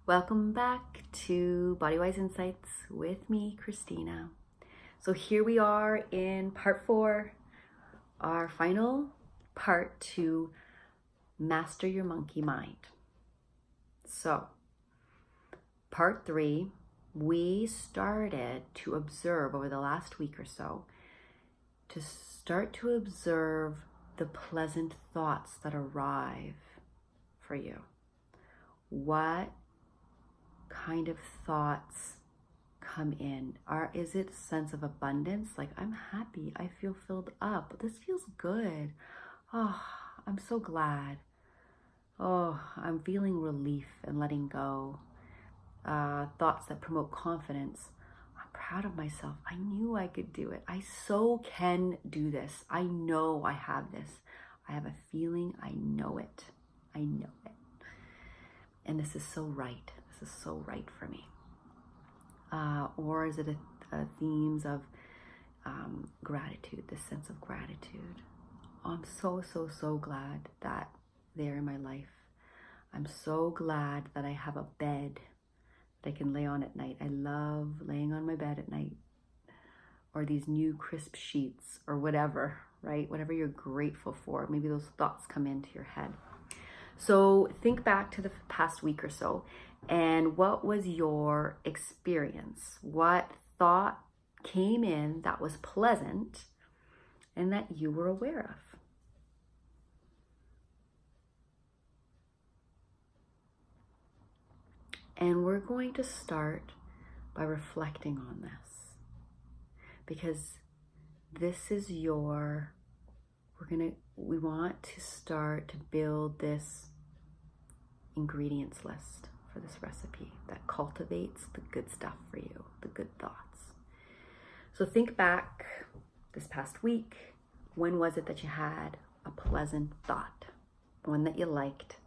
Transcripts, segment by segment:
Welcome back to Bodywise Insights with me, Christina. So here we are in part 4, our final part to master your monkey mind. So part 3, we started to observe over the last week or so, to start to observe the pleasant thoughts that arrive for you. What kind of thoughts come in? Is it a sense of abundance? Like, I'm happy, I feel filled up, this feels good. Oh, I'm so glad. Oh, I'm feeling relief and letting go. Thoughts that promote confidence. I'm proud of myself. I knew I could do it. I so can do this. I know I have this. I have a feeling. I know it. I know it. And this is so right. This is so right for me. Or is it a themes of gratitude, this sense of gratitude? I'm so glad that they're in my life. I'm so glad that I have a bed that I can lay on at night. I love laying on my bed at night, or these new crisp sheets, or whatever, right? Whatever you're grateful for. Maybe those thoughts come into your head. So think back to the past week or so, and what was your experience? What thought came in that was pleasant and that you were aware of? And we're going to start by reflecting on this, because this is we want to start to build this ingredients list for this recipe that cultivates the good stuff for you, the good thoughts. So think back this past week. When was it that you had a pleasant thought? One that you liked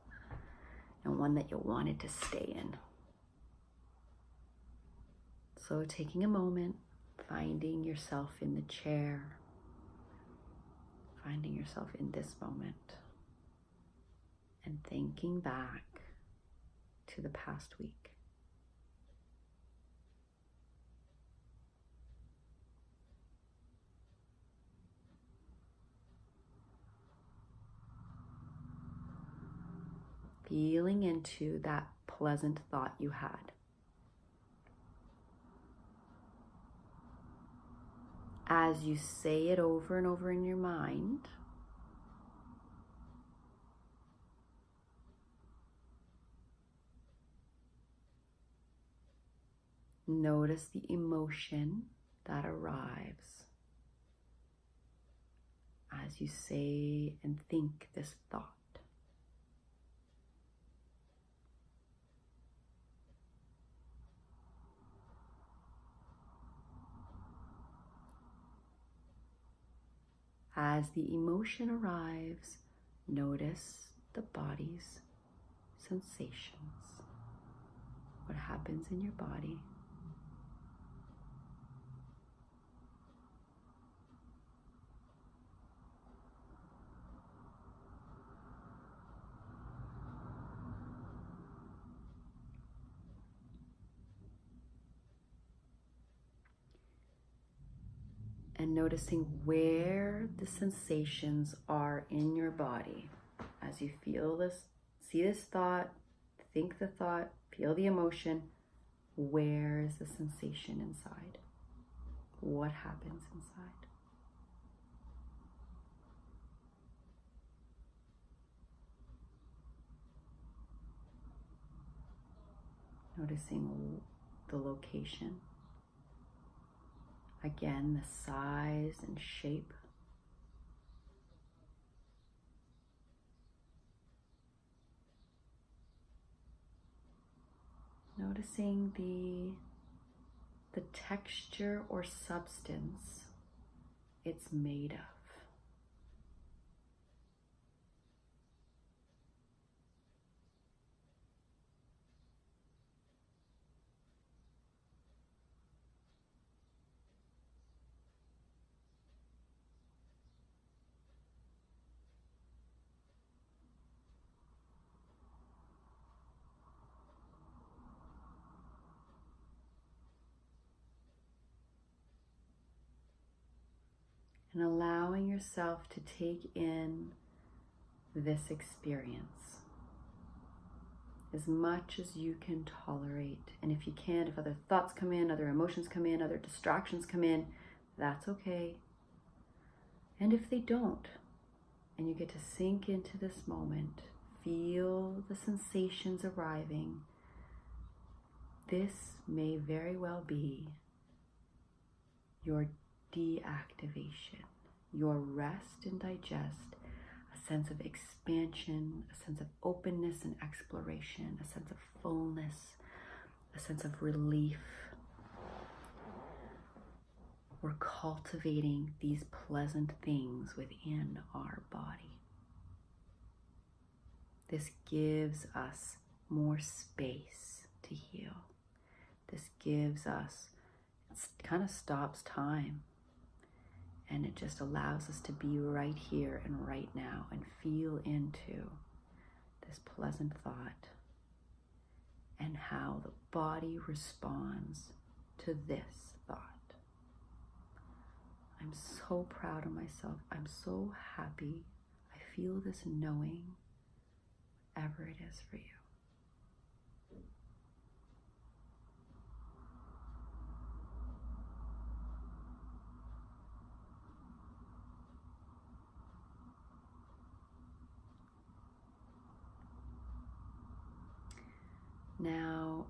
and one that you wanted to stay in. So taking a moment, finding yourself in the chair, finding yourself in this moment, and thinking back to the past week. Feeling into that pleasant thought you had. As you say it over and over in your mind, notice the emotion that arrives as you say and think this thought. As the emotion arrives, notice the body's sensations. What happens in your body? And noticing where the sensations are in your body as you feel this, see this thought, think the thought, feel the emotion. Where is the sensation inside? What happens inside? Noticing the location. Again, the size and shape. Noticing the texture or substance it's made of. and allowing yourself to take in this experience as much as you can tolerate. And if you can't, if other thoughts come in, other emotions come in, other distractions come in, that's okay. And if they don't, and you get to sink into this moment, feel the sensations arriving, this may very well be your deactivation, your rest and digest, a sense of expansion, a sense of openness and exploration, a sense of fullness, a sense of relief. We're cultivating these pleasant things within our body. This gives us more space to heal. This gives us, it kind of stops time, and it just allows us to be right here and right now and feel into this pleasant thought and how the body responds to this thought. I'm so proud of myself. I'm so happy. I feel this knowing, whatever it is for you. Now,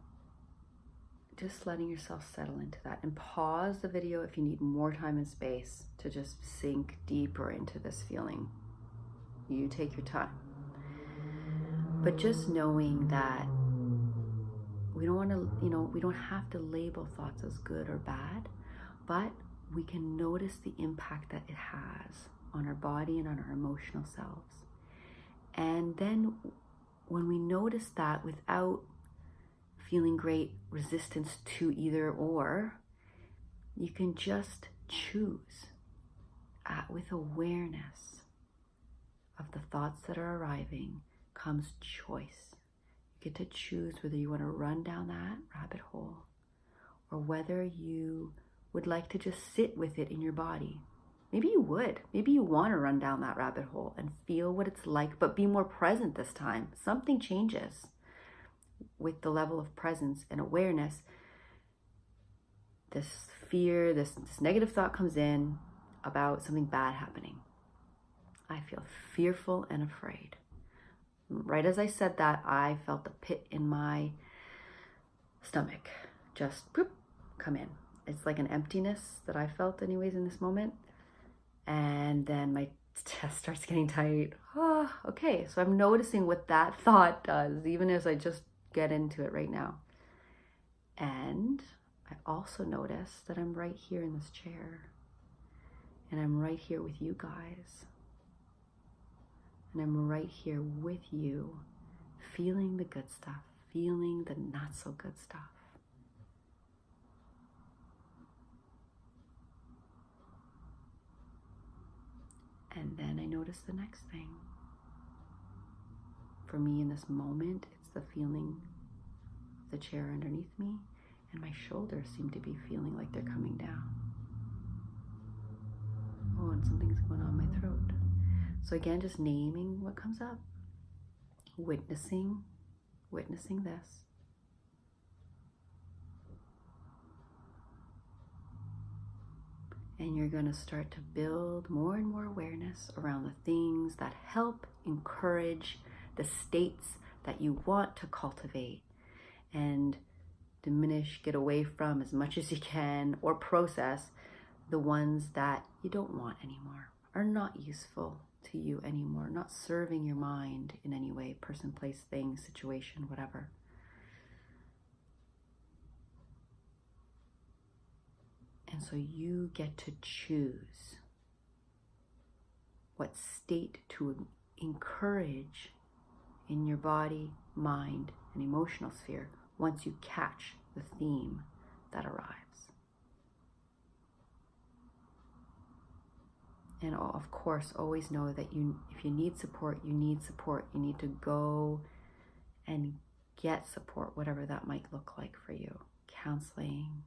just letting yourself settle into that, and pause the video if you need more time and space to just sink deeper into this feeling. You take your time. But just knowing that we don't want to, we don't have to label thoughts as good or bad, but we can notice the impact that it has on our body and on our emotional selves. And then when we notice that without feeling great resistance to either or, you can just choose with awareness of the thoughts that are arriving comes choice. You get to choose whether you want to run down that rabbit hole or whether you would like to just sit with it in your body. Maybe you would. Maybe you want to run down that rabbit hole and feel what it's like, but be more present this time. Something changes with the level of presence and awareness. This fear, this negative thought comes in about something bad happening. I feel fearful and afraid. Right as I said that, I felt the pit in my stomach just come in. It's like an emptiness that I felt anyways in this moment. And then my chest starts getting tight. Okay, so I'm noticing what that thought does, even as I just get into it right now. And I also notice that I'm right here in this chair, and I'm right here with you guys, and I'm right here with you, feeling the good stuff, feeling the not so good stuff. And then I notice the next thing. For me in this moment, it's the feeling of the chair underneath me, and my shoulders seem to be feeling like they're coming down. Oh, and something's going on in my throat. So again, just naming what comes up, witnessing this. And you're going to start to build more and more awareness around the things that help encourage the states that you want to cultivate and diminish, get away from as much as you can, or process the ones that you don't want anymore, are not useful to you anymore, not serving your mind in any way, person, place, thing, situation, whatever. And so you get to choose what state to encourage in your body, mind, and emotional sphere once you catch the theme that arrives. And of course, always know that if you need support, you need support. You need to go and get support, whatever that might look like for you. Counseling,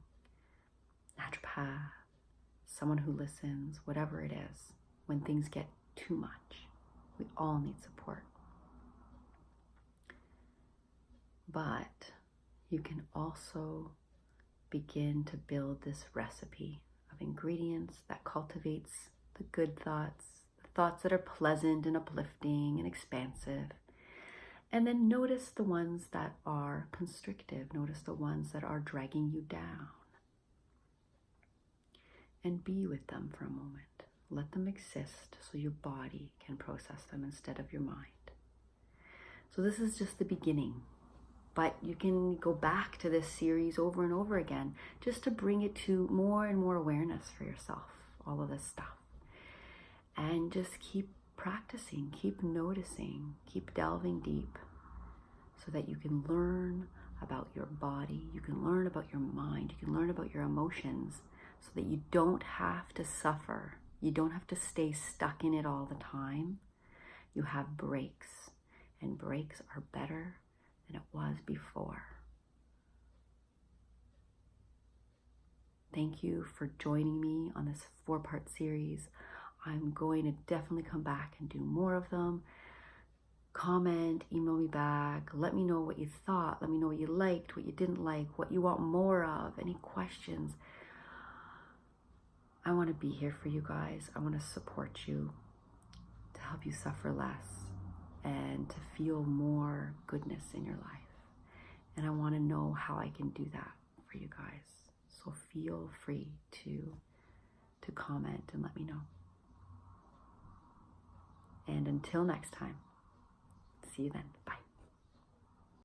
naturopath, someone who listens, whatever it is, when things get too much. We all need support. But you can also begin to build this recipe of ingredients that cultivates the good thoughts, the thoughts that are pleasant and uplifting and expansive. And then notice the ones that are constrictive. Notice the ones that are dragging you down. And be with them for a moment. Let them exist so your body can process them instead of your mind. So this is just the beginning. But you can go back to this series over and over again just to bring it to more and more awareness for yourself, all of this stuff. And just keep practicing, keep noticing, keep delving deep so that you can learn about your body, you can learn about your mind, you can learn about your emotions so that you don't have to suffer. You don't have to stay stuck in it all the time. You have breaks, and breaks are better than it was before. Thank you for joining me on this 4-part series. I'm going to definitely come back and do more of them. Comment, email me back, let me know what you thought, let me know what you liked, what you didn't like, what you want more of, any questions. I want to be here for you guys. I want to support you to help you suffer less and to feel more goodness in your life. And I want to know how I can do that for you guys. So feel free to comment and let me know. And until next time, see you then. Bye.